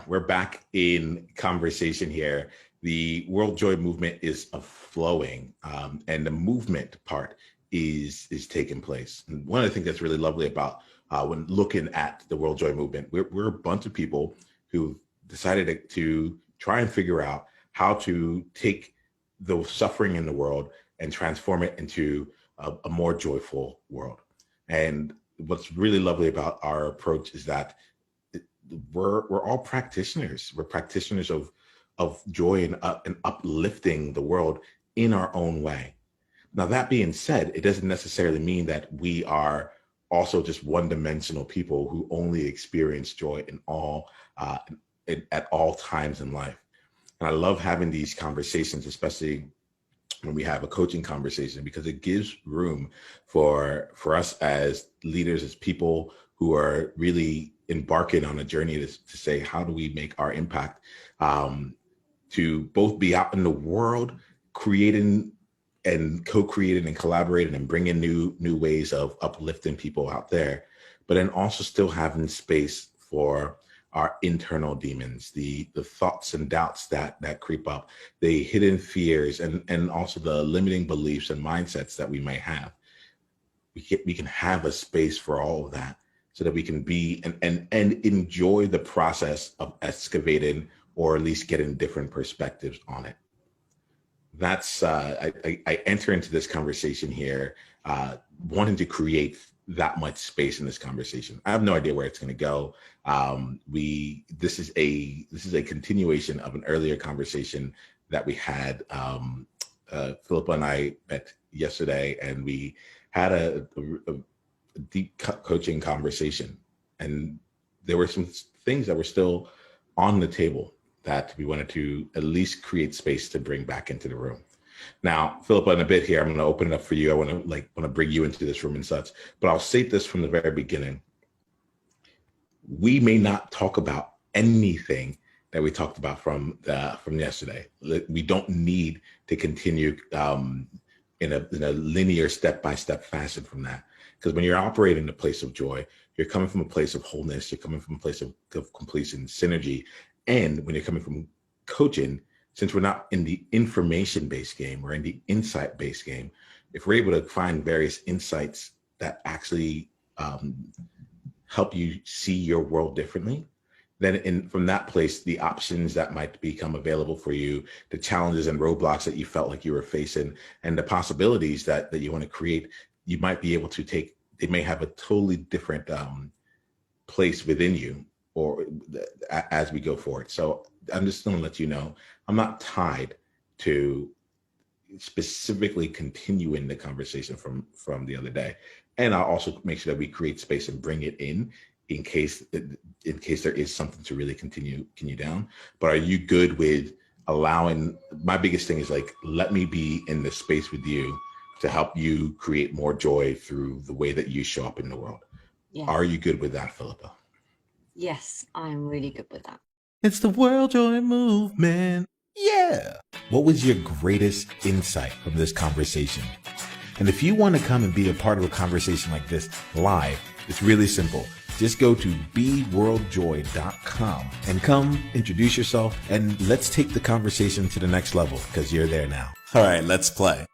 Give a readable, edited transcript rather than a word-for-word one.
We're back in conversation here. The World Joy movement is flowing, and the movement part is taking place. And one of the things that's really lovely about when looking at the World Joy movement, we're a bunch of people who decided to try and figure out how to take the suffering in the world and transform it into a more joyful world. And what's really lovely about our approach is that we're all practitioners. We're practitioners of joy and uplifting the world in our own way. Now, that being said, it doesn't necessarily mean that we are also just one-dimensional people who only experience joy at all times in life. And I love having these conversations, especially when we have a coaching conversation, because it gives room for us as leaders, as people who are really embarking on a journey to say, how do we make our impact, to both be out in the world, creating and co-creating and collaborating and bringing new ways of uplifting people out there, but then also still having space for our internal demons, the thoughts and doubts that creep up, the hidden fears, and also the limiting beliefs and mindsets that we may have. We can have a space for all of that so that we can be and enjoy the process of excavating, or at least getting different perspectives on it. That's I enter into this conversation here wanting to create that much space in this conversation. I have no idea where it's going to go. This is a continuation of an earlier conversation that we had. Philippa and I met yesterday, and we had a deep coaching conversation, and there were some things that were still on the table that we wanted to at least create space to bring back into the room. Now, Philippa, in a bit here, I'm going to open it up for you. I want to bring you into this room and such, but I'll say this from the very beginning. We may not talk about anything that we talked about from yesterday. We don't need to continue in a linear step-by-step fashion from that. Because when you're operating in a place of joy, you're coming from a place of wholeness, you're coming from a place of completion, synergy. And when you're coming from coaching, since we're not in the information-based game, we're in the insight-based game. If we're able to find various insights that actually help you see your world differently, then from that place, the options that might become available for you, the challenges and roadblocks that you felt like you were facing, and the possibilities that you want to create, you might be able to take. They may have a totally different place within you, or as we go forward. So I'm just going to let you know, I'm not tied to specifically continuing the conversation from the other day. And I'll also make sure that we create space and bring it in case there is something to really continue down. But are you good with allowing, my biggest thing is let me be in the space with you to help you create more joy through the way that you show up in the world. Yeah. Are you good with that, Philippa? Yes, I'm really good with that. It's the World Joy movement. Yeah. What was your greatest insight from this conversation? And if you want to come and be a part of a conversation like this live, it's really simple. Just go to beworldjoy.com and come introduce yourself, and let's take the conversation to the next level, because you're there now. All right, let's play.